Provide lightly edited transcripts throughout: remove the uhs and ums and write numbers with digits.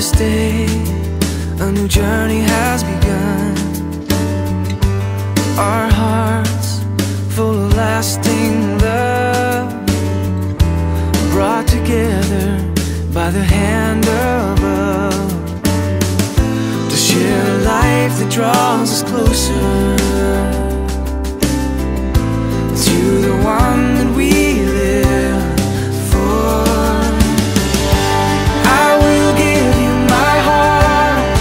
this day, a new journey has begun. Our hearts full of lasting love, brought together by the hand above, to share a life that draws us closer to the one that we live for. I will give you my heart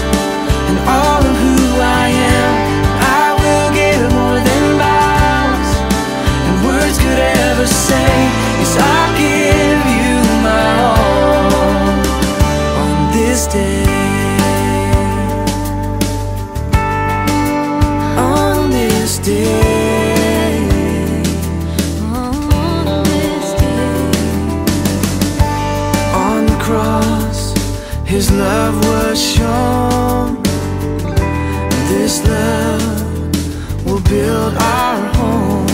and all of who I am. I will give more than vows and words could ever say. Yes, I'll give you my all on this day. On this day. His love was shown. This love will build our home,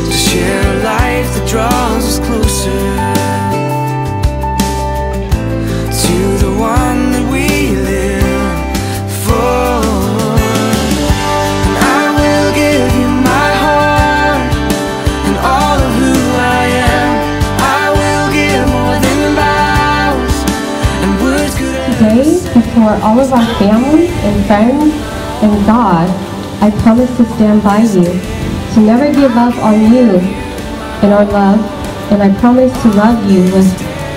to share a life that draws us closer to the one that we live for. And I will give you my heart and all of who I am. I will give more than vows and words could ever Today, before all of our family and friends and God, I promise to stand by you, to never give up on you in our love, and I promise to love you with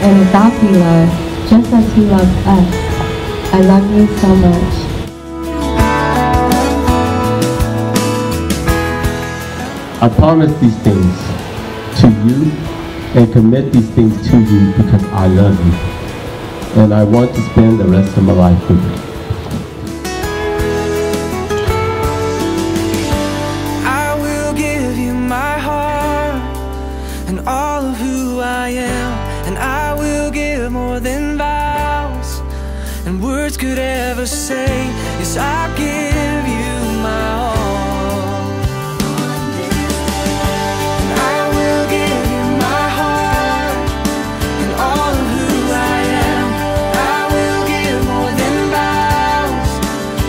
an agape love, just as He loved us. I love you so much. I promise these things to you and commit these things to you because I love you. And I want to spend the rest of my life with you. I will give you my heart and all of who I am, and I will give more than vows and words could ever say. Yes, I'll give you my all. And I will give you my heart and all of who I am. I will give more than vows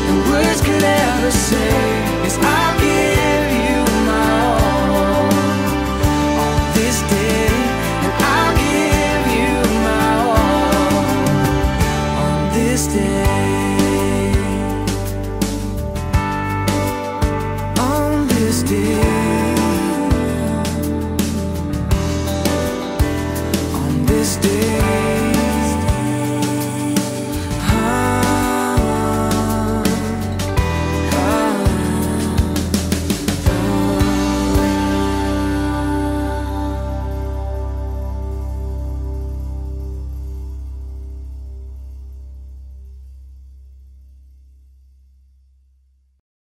and words could ever say. Yes, I'll give you my all on this day, and I'll give you my all on this day. On this day. On this day.